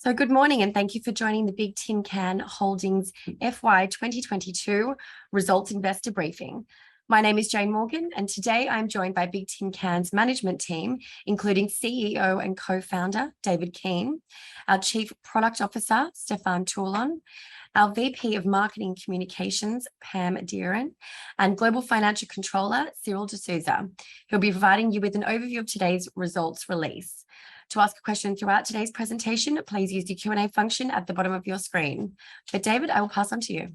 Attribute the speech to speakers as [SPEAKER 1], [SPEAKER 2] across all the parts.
[SPEAKER 1] So good morning and thank you for joining the Bigtincan Holdings FY 2022 Results Investor Briefing. My name is Jane Morgan and today I'm joined by Bigtincan's management team, including CEO and co-founder David Keane, our Chief Product Officer Stefan Toulon, our VP of Marketing Communications Pam Deeren, and Global Financial Controller Cyril Desouza, who'll be providing you with an overview of today's results release. To ask a question throughout today's presentation, please use the Q&A function at the bottom of your screen. But David, I will pass on to you.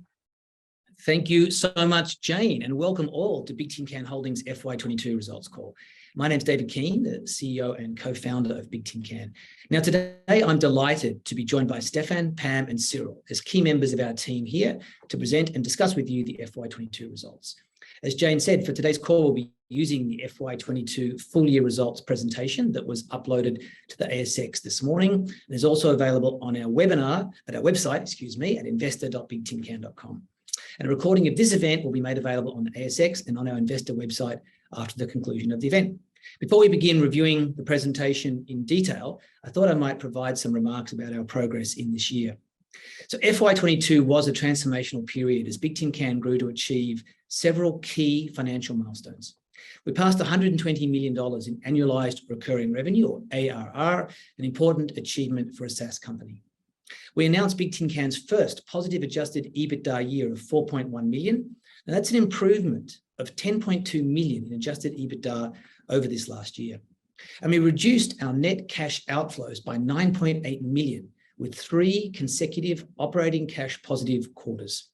[SPEAKER 2] Thank you so much, Jane, and welcome all to Bigtincan Holdings FY22 results call. My name's David Keane, the CEO and co-founder of Bigtincan. Now, today I'm delighted to be joined by Stefan, Pam, and Cyril as key members of our team here to present and discuss with you the FY22 results. As Jane said, for today's call, we'll be using the FY22 full year results presentation that was uploaded to the ASX this morning. And is also available on our webinar at our website, at investor.bigtincan.com. And a recording of this event will be made available on the ASX and on our investor website after the conclusion of the event. Before we begin reviewing the presentation in detail, I thought I might provide some remarks about our progress in this year. So FY22 was a transformational period as Bigtincan grew to achieve several key financial milestones. We passed $120 million in annualized recurring revenue, or ARR, an important achievement for a SaaS company. We announced Bigtincan's first positive adjusted EBITDA year of $4.1 million, and that's an improvement of $10.2 million in adjusted EBITDA over this last year. And we reduced our net cash outflows by $9.8 million, with 3 consecutive operating cash positive quarters.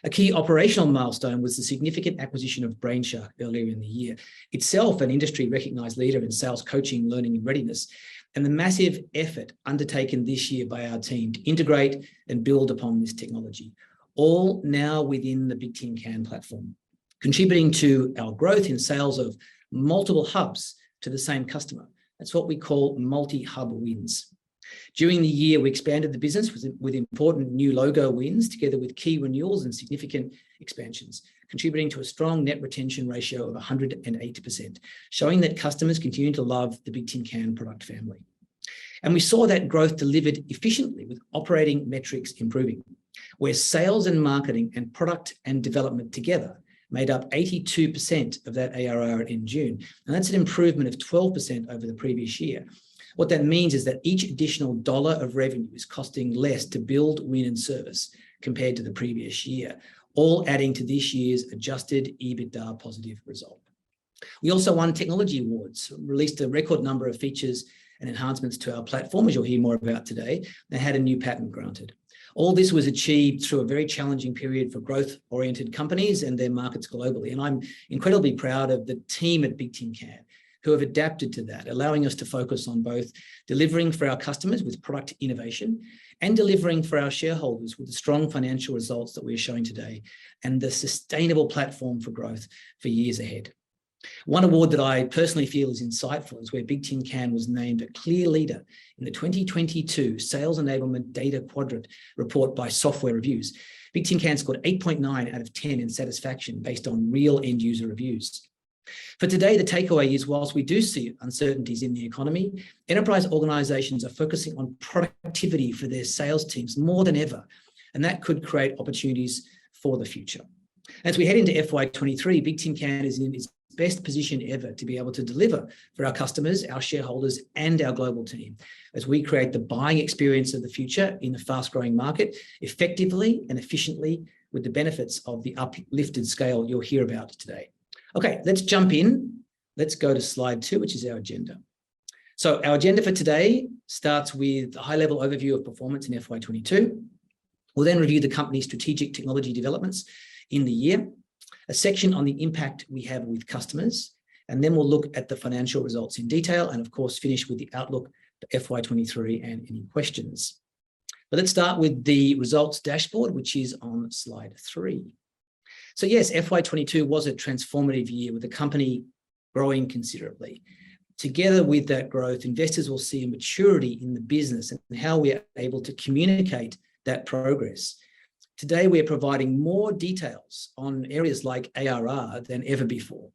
[SPEAKER 2] A key operational milestone was the significant acquisition of Brainshark earlier in the year, itself an industry recognized leader in sales coaching, learning and readiness, and the massive effort undertaken this year by our team to integrate and build upon this technology, all now within the Bigtincan platform, contributing to our growth in sales of multiple hubs to the same customer. That's what we call multi-hub wins. During the year, we expanded the business with important new logo wins, together with key renewals and significant expansions, contributing to a strong net retention ratio of 108%, showing that customers continue to love the Bigtincan product family. And we saw that growth delivered efficiently with operating metrics improving, where sales and marketing and product and development together made up 82% of that ARR in June. And that's an improvement of 12% over the previous year. What that means is that each additional dollar of revenue is costing less to build, win, and service compared to the previous year, all adding to this year's adjusted EBITDA positive result. We also won technology awards, released a record number of features and enhancements to our platform, as you'll hear more about today, and had a new patent granted. All this was achieved through a very challenging period for growth-oriented companies and their markets globally. And I'm incredibly proud of the team at Bigtincan, who have adapted to that, allowing us to focus on both delivering for our customers with product innovation and delivering for our shareholders with the strong financial results that we're showing today and the sustainable platform for growth for years ahead. One award that I personally feel is insightful is where Bigtincan was named a clear leader in the 2022 Sales Enablement Data Quadrant report by Software Reviews. Bigtincan scored 8.9 out of 10 in satisfaction based on real end user reviews. For today, the takeaway is whilst we do see uncertainties in the economy, enterprise organizations are focusing on productivity for their sales teams more than ever, and that could create opportunities for the future. As we head into FY23, Bigtincan is in its best position ever to be able to deliver for our customers, our shareholders, and our global team as we create the buying experience of the future in a fast-growing market effectively and efficiently with the benefits of the uplifted scale you'll hear about today. Okay, let's jump in. Let's go to slide 2, which is our agenda. So our agenda for today starts with a high-level overview of performance in FY22. We'll then review the company's strategic technology developments in the year, a section on the impact we have with customers, and then we'll look at the financial results in detail and, of course, finish with the outlook for FY23 and any questions. But let's start with the results dashboard, which is on slide 3. So yes, FY22 was a transformative year with the company growing considerably. Together with that growth, investors will see a maturity in the business and how we are able to communicate that progress. Today, we are providing more details on areas like ARR than ever before.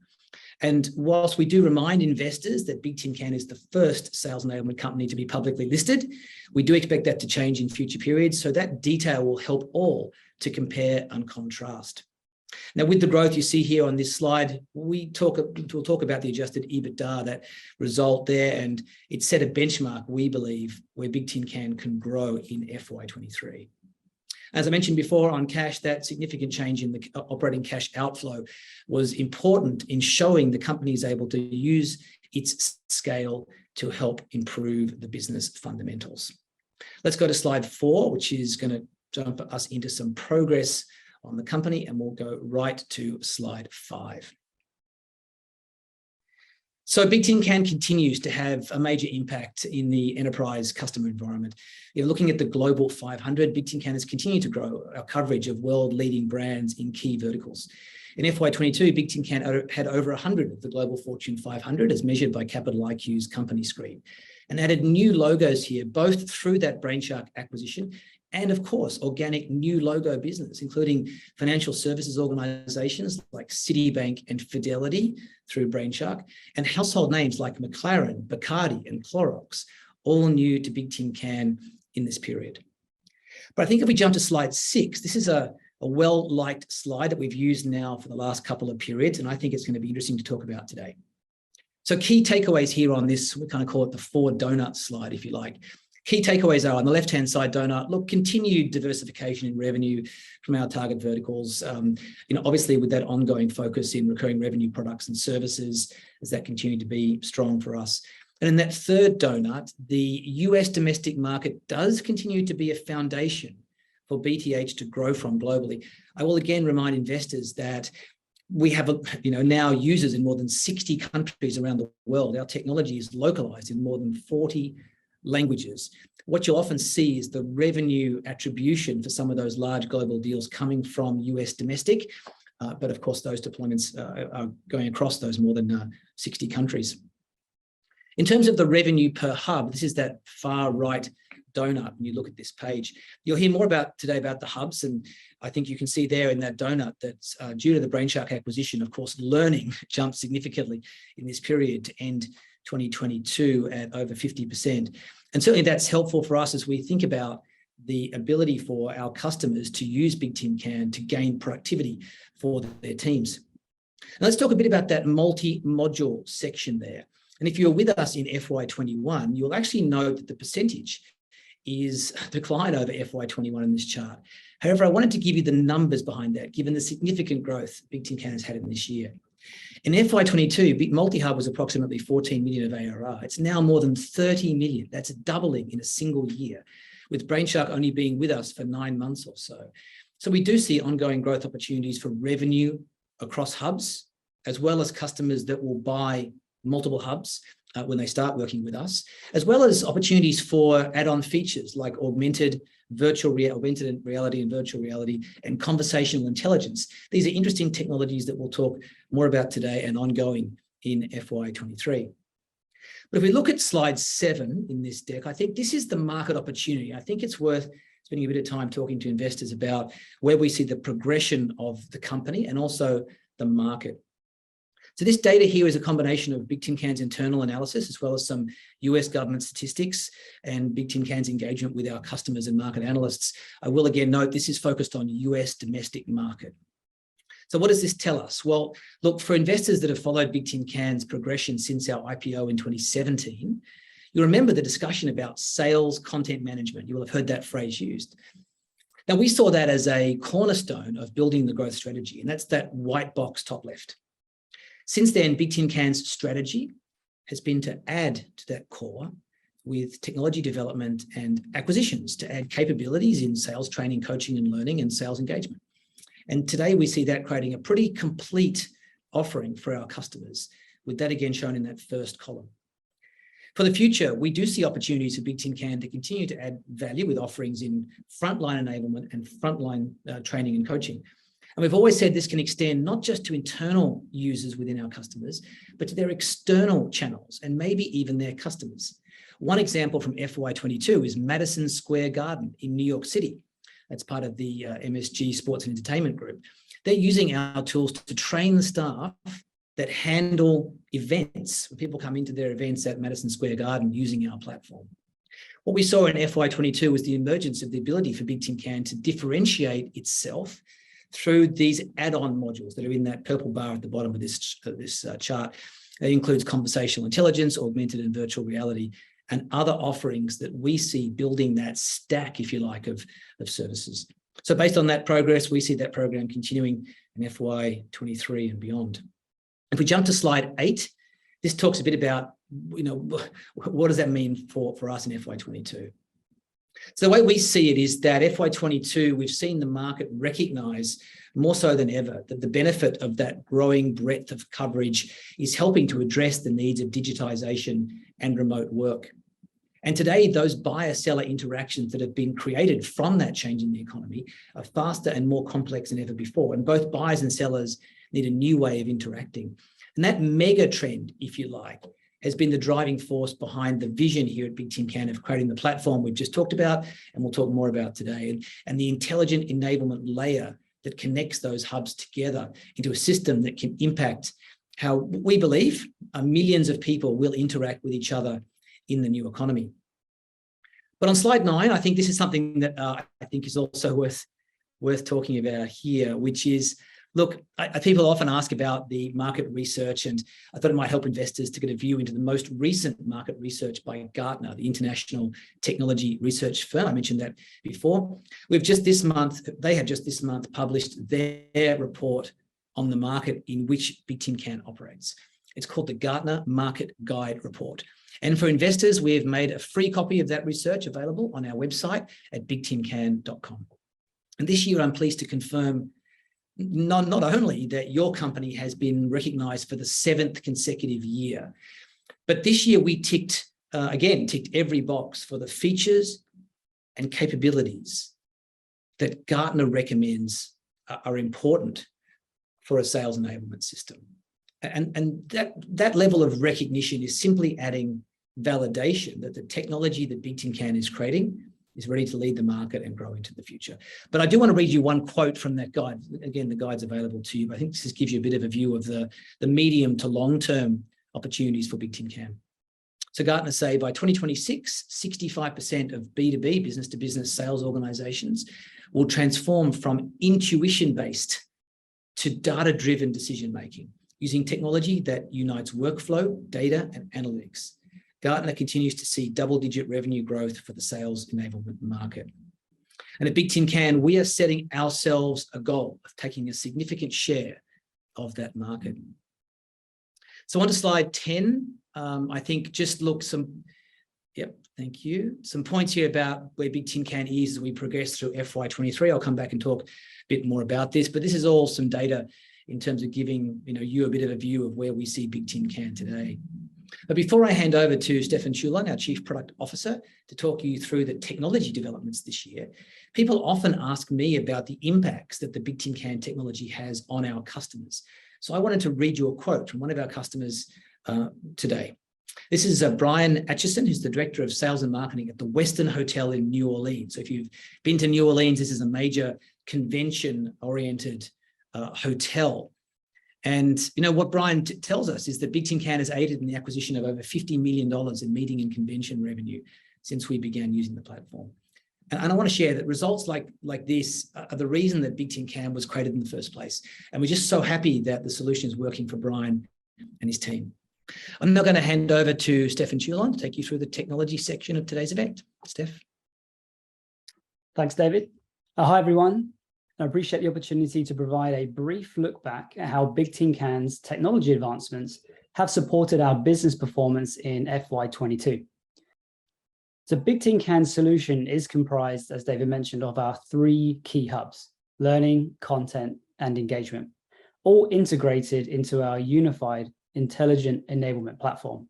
[SPEAKER 2] And whilst we do remind investors that Bigtincan is the first sales enablement company to be publicly listed, we do expect that to change in future periods. So that detail will help all to compare and contrast. Now, with the growth you see here on this slide, we'll talk about the adjusted EBITDA, that result there, and it set a benchmark, we believe, where Bigtincan can grow in FY23. As I mentioned before on cash, that significant change in the operating cash outflow was important in showing the company is able to use its scale to help improve the business fundamentals. Let's go to slide 4, which is going to jump us into some progress on the company, and we'll go right to slide 5. So Bigtincan continues to have a major impact in the enterprise customer environment. Looking at the global 500, Bigtincan has continued to grow our coverage of world-leading brands in key verticals. In FY22, Bigtincan had over 100 of the global Fortune 500 as measured by Capital IQ's company screen, and added new logos here, both through that Brainshark acquisition and, of course, organic new logo business, including financial services organizations like Citibank and Fidelity through Brainshark, and household names like McLaren, Bacardi, and Clorox, all new to Bigtincan in this period. But I think if we jump to slide 6, this is a well-liked slide that we've used now for the last couple of periods, and I think it's going to be interesting to talk about today. So key takeaways here on this, we kind of call it the 4 donuts slide, if you like. Key takeaways are on the left-hand side donut, look, continued diversification in revenue from our target verticals, obviously with that ongoing focus in recurring revenue products and services, as that continued to be strong for us. And in that third donut, the US domestic market does continue to be a foundation for BTH to grow from globally. I will again remind investors that we have, now users in more than 60 countries around the world. Our technology is localized in more than 40 languages. What you'll often see is the revenue attribution for some of those large global deals coming from US domestic, but of course those deployments are going across those more than 60 countries. In terms of the revenue per hub, this is that far right donut. When you look at this page, you'll hear more today about the hubs, and I think you can see there in that donut that due to the Brainshark acquisition, of course, learning jumped significantly in this period to end 2022 at over 50%. And certainly that's helpful for us as we think about the ability for our customers to use Bigtincan to gain productivity for their teams. Now let's talk a bit about that multi-module section there. And if you're with us in FY21, you'll actually note that the percentage is declined over FY21 in this chart. However, I wanted to give you the numbers behind that, given the significant growth Bigtincan has had in this year. In FY22, multi-hub was approximately 14 million of ARR. It's now more than 30 million. That's a doubling in a single year, with Brainshark only being with us for 9 months or so. So we do see ongoing growth opportunities for revenue across hubs, as well as customers that will buy multiple hubs when they start working with us, as well as opportunities for add-on features like augmented reality and virtual reality and conversational intelligence. These are interesting technologies that we'll talk more about today and ongoing in FY23. But if we look at slide 7 in this deck, I think this is the market opportunity. I think it's worth spending a bit of time talking to investors about where we see the progression of the company and also the market. So this data here is a combination of Bigtincan's internal analysis, as well as some US government statistics and Bigtincan's engagement with our customers and market analysts. I will again note this is focused on US domestic market. So what does this tell us? Well, look, for investors that have followed Bigtincan's progression since our IPO in 2017, you'll remember the discussion about sales content management. You will have heard that phrase used. Now, we saw that as a cornerstone of building the growth strategy, and that's that white box top left. Since then, Bigtincan's strategy has been to add to that core with technology development and acquisitions to add capabilities in sales training, coaching and learning, and sales engagement. And today we see that creating a pretty complete offering for our customers, with that again shown in that first column. For the future, we do see opportunities for Bigtincan to continue to add value with offerings in frontline enablement and frontline training and coaching. And we've always said this can extend not just to internal users within our customers, but to their external channels and maybe even their customers. One example from FY22 is Madison Square Garden in New York City. That's part of the MSG Sports and Entertainment Group. They're using our tools to train the staff that handle events, when people come into their events at Madison Square Garden using our platform. What we saw in FY22 was the emergence of the ability for Bigtincan to differentiate itself through these add-on modules that are in that purple bar at the bottom of this chart. That includes conversational intelligence, augmented and virtual reality, and other offerings that we see building that stack, if you like, of services. So based on that progress, we see that program continuing in FY23 and beyond. If we jump to slide 8, this talks a bit about, what does that mean for us in FY22? So the way we see it is that FY22, we've seen the market recognise more so than ever that the benefit of that growing breadth of coverage is helping to address the needs of digitisation and remote work. And today, those buyer-seller interactions that have been created from that change in the economy are faster and more complex than ever before. And both buyers and sellers need a new way of interacting. And that mega trend, if you like, has been the driving force behind the vision here at Bigtincan of creating the platform we've just talked about, and we'll talk more about today, and the intelligent enablement layer that connects those hubs together into a system that can impact how we believe millions of people will interact with each other in the new economy. But on slide 9, I think this is something that I think is also worth talking about here, which is, look, people often ask about the market research, and I thought it might help investors to get a view into the most recent market research by Gartner, the international technology research firm. I mentioned that before. They have just this month published their report on the market in which Bigtincan operates. It's called the Gartner Market Guide Report. And for investors, we have made a free copy of that research available on our website at bigtincan.com. And this year, I'm pleased to confirm not only that your company has been recognized for the 7th consecutive year, but this year we ticked every box for the features and capabilities that Gartner recommends are important for a sales enablement system. And that level of recognition is simply adding validation that the technology that Bigtincan is creating is ready to lead the market and grow into the future. But I do want to read you one quote from that guide. Again, the guide's available to you, but I think this gives you a bit of a view of the medium to long-term opportunities for Bigtincan. So Gartner say by 2026, 65% of B2B, business-to-business sales organizations will transform from intuition-based to data-driven decision-making using technology that unites workflow, data, and analytics. Gartner continues to see double-digit revenue growth for the sales enablement market. And at Bigtincan, we are setting ourselves a goal of taking a significant share of that market. So on to slide 10, I think just look some points here about where Bigtincan is as we progress through FY23. I'll come back and talk a bit more about this, but this is all some data in terms of giving you a bit of a view of where we see Bigtincan today. But before I hand over to Stefan Schulin, our Chief Product Officer, to talk you through the technology developments this year, people often ask me about the impacts that the Bigtincan technology has on our customers. So I wanted to read you a quote from one of our customers today. This is Brian Atchison, who's the Director of Sales and Marketing at the Westin Hotel in New Orleans. So if you've been to New Orleans, this is a major convention-oriented hotel. And what Brian tells us is that Bigtincan has aided in the acquisition of over $50 million in meeting and convention revenue since we began using the platform. And I want to share that results like this are the reason that Bigtincan was created in the first place. And we're just so happy that the solution is working for Brian and his team. I'm now going to hand over to Stefan Schulin to take you through the technology section of today's event. Steph.
[SPEAKER 3] Thanks, David. Hi, everyone. I appreciate the opportunity to provide a brief look back at how Bigtincan's technology advancements have supported our business performance in FY22. So Bigtincan's solution is comprised, as David mentioned, of our 3 key hubs: learning, content, and engagement, all integrated into our unified intelligent enablement platform.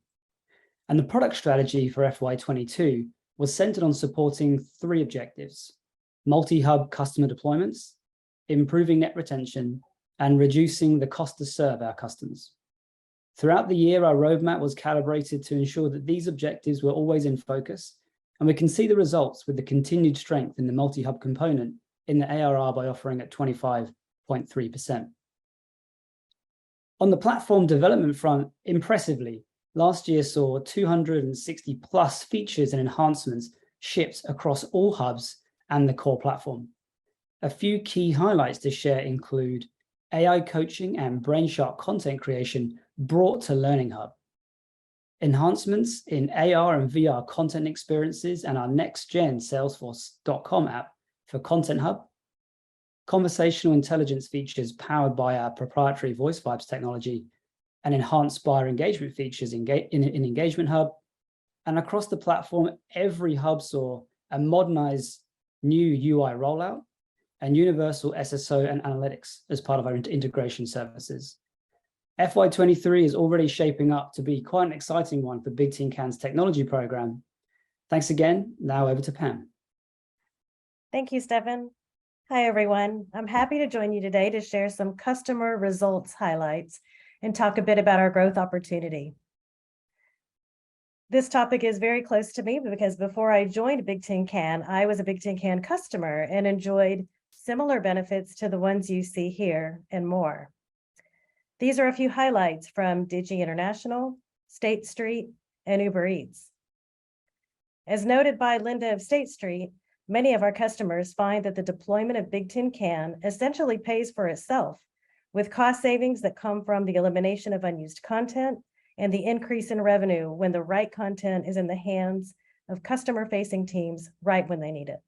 [SPEAKER 3] And the product strategy for FY22 was centered on supporting 3 objectives: multi-hub customer deployments, improving net retention, and reducing the cost to serve our customers. Throughout the year, our roadmap was calibrated to ensure that these objectives were always in focus, and we can see the results with the continued strength in the multi-hub component in the ARR by offering at 25.3%. On the platform development front, impressively, last year saw 260 plus features and enhancements shipped across all hubs and the core platform. A few key highlights to share include AI coaching and brain-sharp content creation brought to Learning Hub, enhancements in AR and VR content experiences and our next-gen Salesforce.com app for Content Hub, conversational intelligence features powered by our proprietary Voice Vibes technology, and enhanced buyer engagement features in Engagement Hub. And across the platform, every hub saw a modernized new UI rollout and universal SSO and analytics as part of our integration services. FY23 is already shaping up to be quite an exciting one for Bigtincan's technology program. Thanks again. Now over to Pam.
[SPEAKER 4] Thank you, Stefan. Hi, everyone. I'm happy to join you today to share some customer results highlights and talk a bit about our growth opportunity. This topic is very close to me because before I joined Bigtincan, I was a Bigtincan customer and enjoyed similar benefits to the ones you see here and more. These are a few highlights from Digi International, State Street, and Uber Eats. As noted by Linda of State Street, many of our customers find that the deployment of Bigtincan essentially pays for itself, with cost savings that come from the elimination of unused content and the increase in revenue when the right content is in the hands of customer-facing teams right when they need it.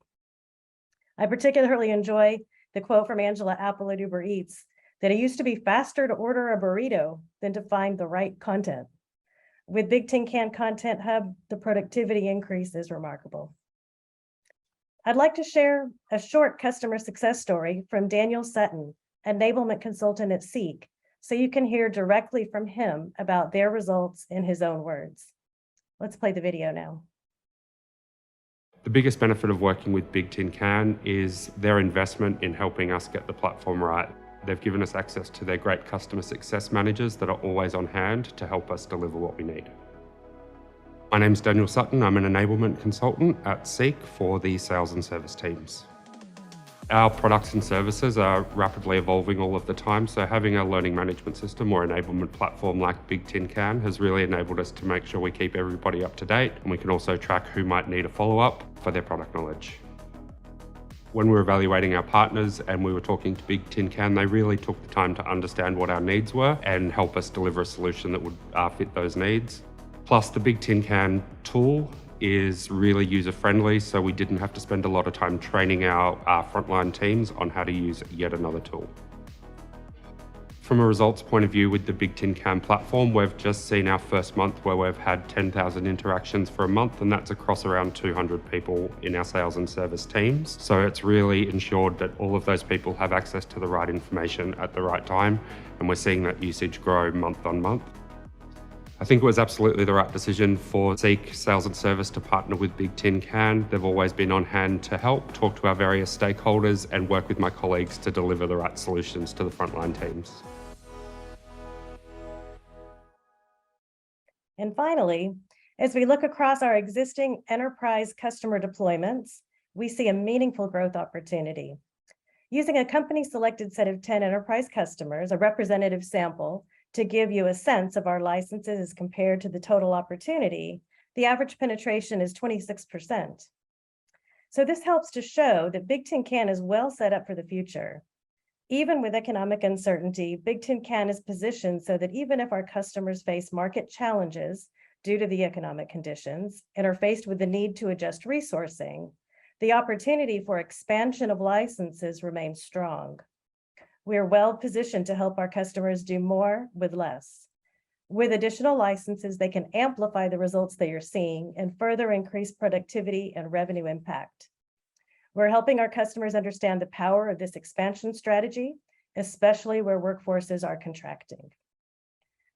[SPEAKER 4] I particularly enjoy the quote from Angela Apple at Uber Eats that it used to be faster to order a burrito than to find the right content. With Bigtincan Content Hub, the productivity increase is remarkable. I'd like to share a short customer success story from Daniel Sutton, enablement consultant at Seek, so you can hear directly from him about their results in his own words. Let's play the video now.
[SPEAKER 5] The biggest benefit of working with Bigtincan is their investment in helping us get the platform right. They've given us access to their great customer success managers that are always on hand to help us deliver what we need. My name's Daniel Sutton. I'm an enablement consultant at Seek for the sales and service teams. Our products and services are rapidly evolving all of the time, so having a learning management system or enablement platform like Bigtincan has really enabled us to make sure we keep everybody up to date, and we can also track who might need a follow-up for their product knowledge. When we were evaluating our partners and we were talking to Bigtincan, they really took the time to understand what our needs were and help us deliver a solution that would fit those needs. Plus, the Bigtincan tool is really user-friendly, so we didn't have to spend a lot of time training our frontline teams on how to use yet another tool. From a results point of view with the Bigtincan platform, we've just seen our first month where we've had 10,000 interactions for a month, and that's across around 200 people in our sales and service teams. So it's really ensured that all of those people have access to the right information at the right time, and we're seeing that usage grow month on month. I think it was absolutely the right decision for Seek Sales and Service to partner with Bigtincan. They've always been on hand to help, talk to our various stakeholders, and work with my colleagues to deliver the right solutions to the frontline teams.
[SPEAKER 4] And finally, as we look across our existing enterprise customer deployments, we see a meaningful growth opportunity. Using a company-selected set of 10 enterprise customers, a representative sample, to give you a sense of our licenses as compared to the total opportunity, the average penetration is 26%. So this helps to show that Bigtincan is well set up for the future. Even with economic uncertainty, Bigtincan is positioned so that even if our customers face market challenges due to the economic conditions and are faced with the need to adjust resourcing, the opportunity for expansion of licenses remains strong. We are well positioned to help our customers do more with less. With additional licenses, they can amplify the results they are seeing and further increase productivity and revenue impact. We're helping our customers understand the power of this expansion strategy, especially where workforces are contracting.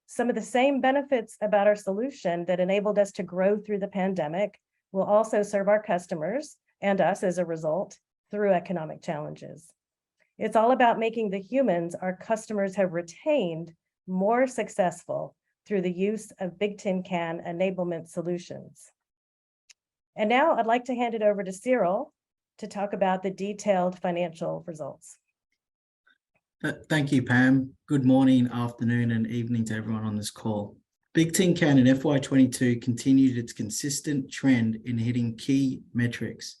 [SPEAKER 4] Some of the same benefits about our solution that enabled us to grow through the pandemic will also serve our customers and us as a result through economic challenges. It's all about making the humans our customers have retained more successful through the use of Bigtincan enablement solutions. And now I'd like to hand it over to Cyril to talk about the detailed financial results.
[SPEAKER 6] Thank you, Pam. Good morning, afternoon, and evening to everyone on this call. Bigtincan in FY22 continued its consistent trend in hitting key metrics.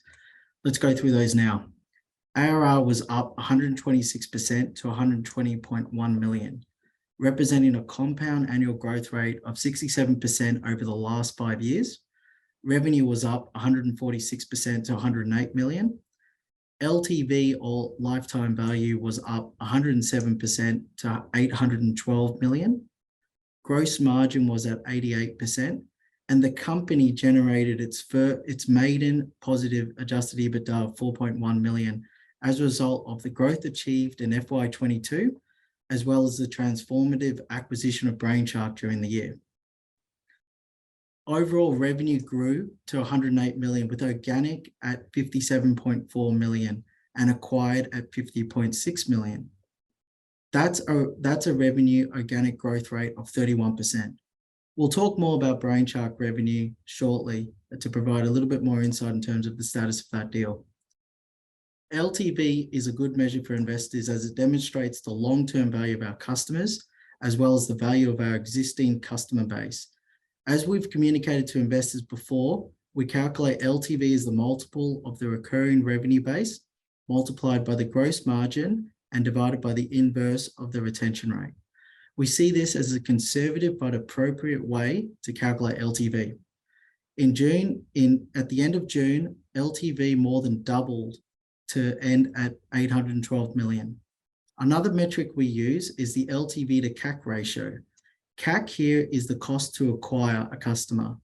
[SPEAKER 6] Let's go through those now. ARR was up 126% to 120.1 million, representing a compound annual growth rate of 67% over the last 5 years. Revenue was up 146% to 108 million. LTV, or lifetime value, was up 107% to 812 million. Gross margin was at 88%, and the company generated its maiden positive adjusted EBITDA of 4.1 million as a result of the growth achieved in FY22, as well as the transformative acquisition of Brainshark during the year. Overall revenue grew to 108 million, with organic at 57.4 million and acquired at 50.6 million. That's a revenue organic growth rate of 31%. We'll talk more about Brainshark revenue shortly to provide a little bit more insight in terms of the status of that deal. LTV is a good measure for investors as it demonstrates the long-term value of our customers, as well as the value of our existing customer base. As we've communicated to investors before, we calculate LTV as the multiple of the recurring revenue base multiplied by the gross margin and divided by the inverse of the retention rate. We see this as a conservative but appropriate way to calculate LTV. At the end of June, LTV more than doubled to end at 812 million. Another metric we use is the LTV to CAC ratio. CAC here is the cost to acquire a customer.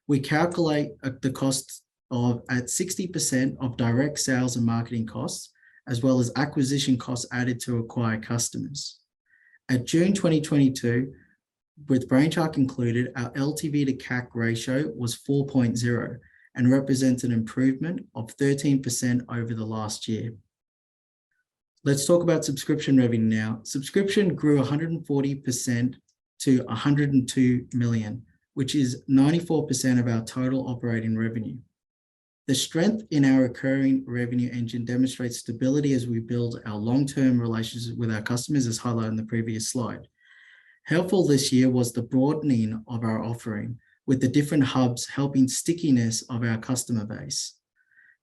[SPEAKER 6] We calculate the cost at 60% of direct sales and marketing costs, as well as acquisition costs added to acquire customers. At June 2022, with Brainshark included, our LTV to CAC ratio was 4.0 and represents an improvement of 13% over the last year. Let's talk about subscription revenue now. Subscription grew 140% to 102 million, which is 94% of our total operating revenue. The strength in our recurring revenue engine demonstrates stability as we build our long-term relationships with our customers, as highlighted in the previous slide. Helpful this year was the broadening of our offering, with the different hubs helping stickiness of our customer base.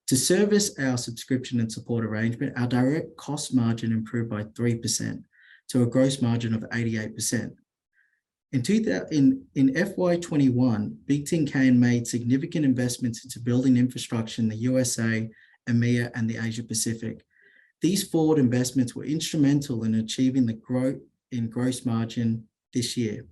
[SPEAKER 6] To service our subscription and support arrangement, our direct cost margin improved by 3% to a gross margin of 88%. In FY21, Bigtincan made significant investments into building infrastructure in the USA, EMEA, and the Asia Pacific. These forward investments were instrumental in achieving the growth in gross margin this year.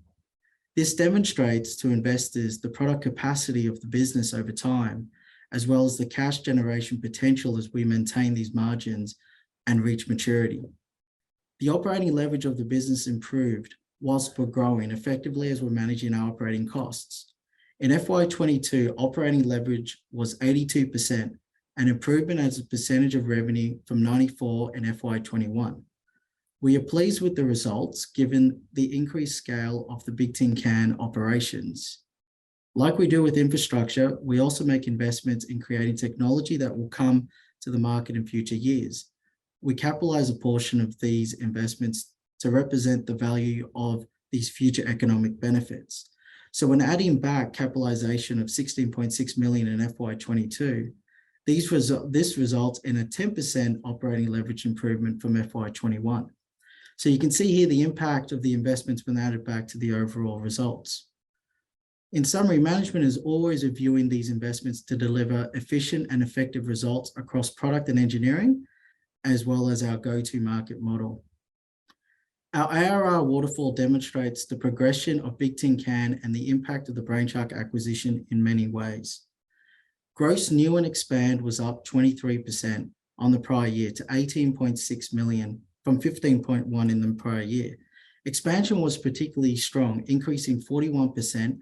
[SPEAKER 6] This demonstrates to investors the product capacity of the business over time, as well as the cash generation potential as we maintain these margins and reach maturity. The operating leverage of the business improved whilst we're growing effectively as we're managing our operating costs. In FY22, operating leverage was 82%, an improvement as a percentage of revenue from 94% in FY21. We are pleased with the results given the increased scale of the Bigtincan operations. Like we do with infrastructure, we also make investments in creating technology that will come to the market in future years. We capitalize a portion of these investments to represent the value of these future economic benefits. So when adding back capitalization of 16.6 million in FY22, this results in a 10% operating leverage improvement from FY21. So you can see here the impact of the investments when added back to the overall results. In summary, management is always reviewing these investments to deliver efficient and effective results across product and engineering, as well as our go-to-market model. Our ARR waterfall demonstrates the progression of Bigtincan and the impact of the Brainshark acquisition in many ways. Gross new and expand was up 23% on the prior year to 18.6 million from 15.1 in the prior year. Expansion was particularly strong, increasing 41%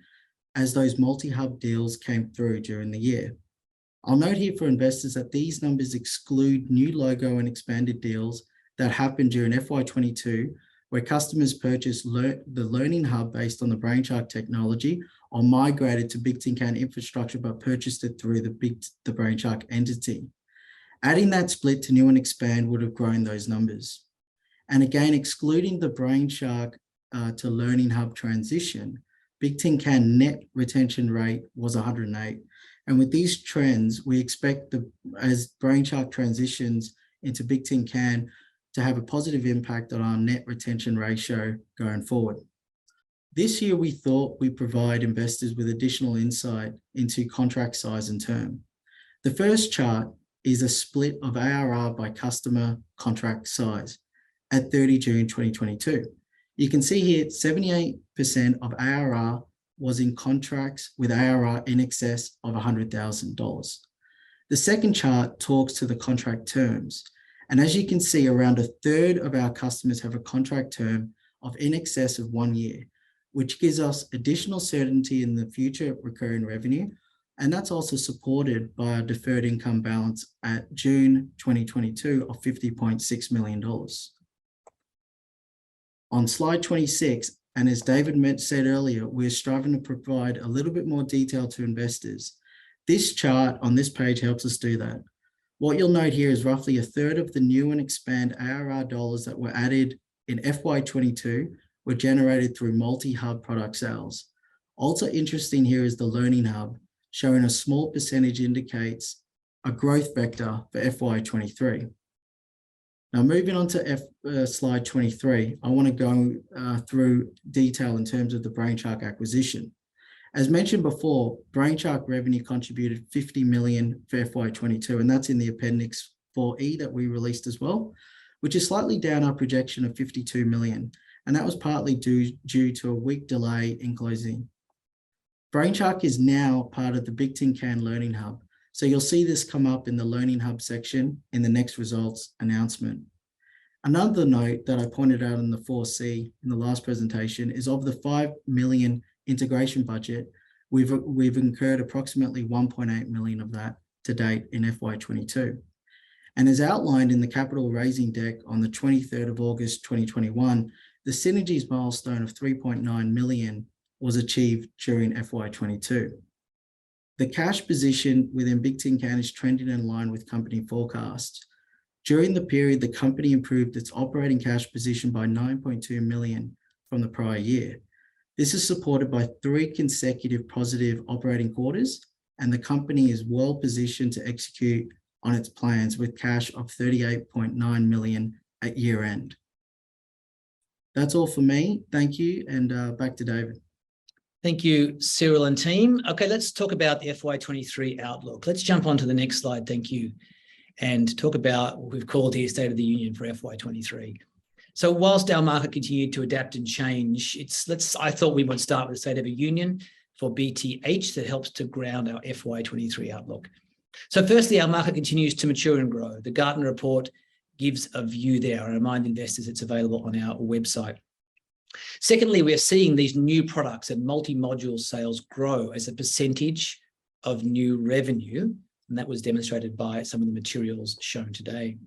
[SPEAKER 6] as those multi-hub deals came through during the year. I'll note here for investors that these numbers exclude new logo and expanded deals that happened during FY22, where customers purchased the Learning Hub based on the Brainshark technology or migrated to Bigtincan infrastructure but purchased it through the Brainshark entity. Adding that split to new and expand would have grown those numbers. And again, excluding the Brainshark to Learning Hub transition, Bigtincan net retention rate was 108. And with these trends, we expect as Brainshark transitions into Bigtincan to have a positive impact on our net retention ratio going forward. This year, we thought we'd provide investors with additional insight into contract size and term. The first chart is a split of ARR by customer contract size at 30 June 2022. You can see here 78% of ARR was in contracts with ARR in excess of $100,000. The second chart talks to the contract terms. And as you can see, around a third of our customers have a contract term of in excess of 1 year, which gives us additional certainty in the future recurring revenue. And that's also supported by our deferred income balance at June 2022 of $50.6 million. On slide 26, and as David said earlier, we're striving to provide a little bit more detail to investors. This chart on this page helps us do that. What you'll note here is roughly a third of the new and expand ARR dollars that were added in FY22 were generated through multi-hub product sales. Also interesting here is the Learning Hub, showing a small percentage indicates a growth vector for FY23. Now, moving on to slide 23, I want to go through detail in terms of the Brainshark acquisition. As mentioned before, Brainshark revenue contributed $50 million for FY22, and that's in the Appendix 4E that we released as well, which is slightly down our projection of $52 million, and that was partly due to a week delay in closing. Brainshark is now part of the Bigtincan Learning Hub, so you'll see this come up in the Learning Hub section in the next results announcement. Another note that I pointed out in the 4C in the last presentation is of the $5 million integration budget, we've incurred approximately 1.8 million of that to date in FY22. And as outlined in the capital raising deck on the 23rd of August 2021, the synergies milestone of 3.9 million was achieved during FY22. The cash position within Bigtincan is trending in line with company forecasts. During the period, the company improved its operating cash position by 9.2 million from the prior year. This is supported by 3 consecutive positive operating quarters, and the company is well positioned to execute on its plans with cash of 38.9 million at year end. That's all for me. Thank you, and back to David.
[SPEAKER 2] Thank you, Cyril and team. Okay, let's talk about the FY23 outlook. Let's jump on to the next slide, thank you, and talk about what we've called here State of the Union for FY23. So whilst our market continued to adapt and change, I thought we would start with the State of the Union for BTH that helps to ground our FY23 outlook. So firstly, our market continues to mature and grow. The Gartner report gives a view there. I remind investors it's available on our website. Secondly, we are seeing these new products and multi-module sales grow as a percentage of new revenue, and that was demonstrated by some of the materials shown today.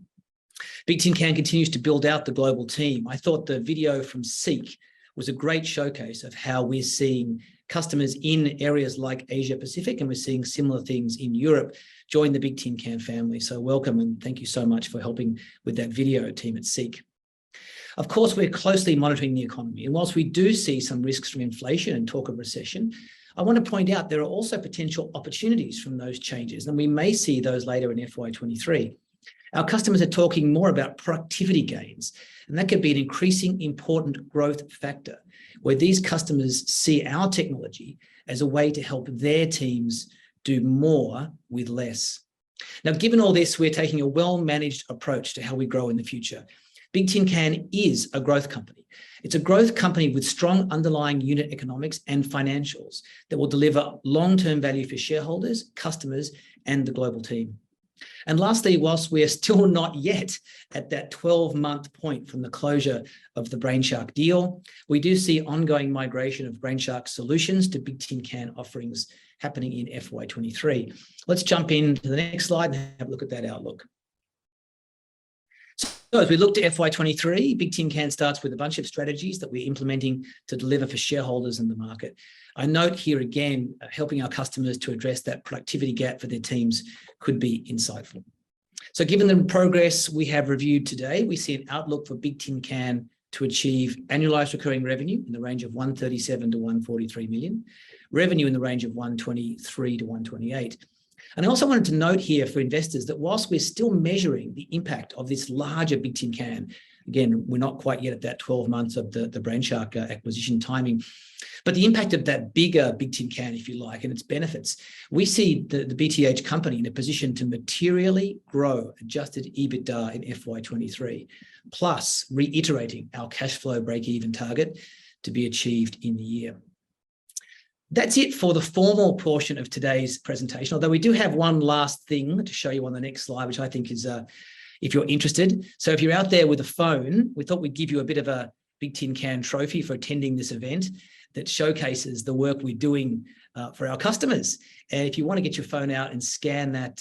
[SPEAKER 2] Bigtincan continues to build out the global team. I thought the video from Seek was a great showcase of how we're seeing customers in areas like Asia Pacific, and we're seeing similar things in Europe join the Bigtincan family. So welcome, and thank you so much for helping with that video, team at Seek. Of course, we're closely monitoring the economy, and whilst we do see some risks from inflation and talk of recession, I want to point out there are also potential opportunities from those changes, and we may see those later in FY23. Our customers are talking more about productivity gains, and that could be an increasing important growth factor, where these customers see our technology as a way to help their teams do more with less. Now, given all this, we're taking a well-managed approach to how we grow in the future. Bigtincan is a growth company. It's a growth company with strong underlying unit economics and financials that will deliver long-term value for shareholders, customers, and the global team. And lastly, whilst we are still not yet at that 12-month point from the closure of the Brainshark deal, we do see ongoing migration of Brainshark solutions to Bigtincan offerings happening in FY23. Let's jump into the next slide and have a look at that outlook. So as we look to FY23, Bigtincan starts with a bunch of strategies that we're implementing to deliver for shareholders in the market. I note here again, helping our customers to address that productivity gap for their teams could be insightful. So given the progress we have reviewed today, we see an outlook for Bigtincan to achieve annualized recurring revenue in the range of 137 to 143 million, revenue in the range of 123 to 128. And I also wanted to note here for investors that whilst we're still measuring the impact of this larger Bigtincan, again, we're not quite yet at that 12 months of the Brainshark acquisition timing, but the impact of that bigger Bigtincan, if you like, and its benefits, we see the BTH company in a position to materially grow adjusted EBITDA in FY23, plus reiterating our cash flow break-even target to be achieved in the year. That's it for the formal portion of today's presentation, although we do have one last thing to show you on the next slide, which I think is, if you're interested. So if you're out there with a phone, we thought we'd give you a bit of a Bigtincan trophy for attending this event that showcases the work we're doing for our customers. And if you want to get your phone out and scan that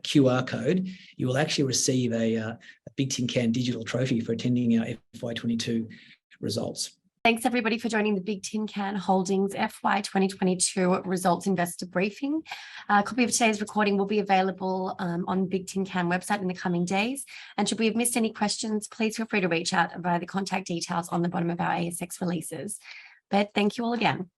[SPEAKER 2] QR code, you will actually receive a Bigtincan digital trophy for attending our FY22 results.
[SPEAKER 1] Thanks everybody for joining the Bigtincan Holdings FY 2022 results investor briefing. A copy of today's recording will be available on Bigtincan website in the coming days. And should we have missed any questions, please feel free to reach out via the contact details on the bottom of our ASX releases. But thank you all again.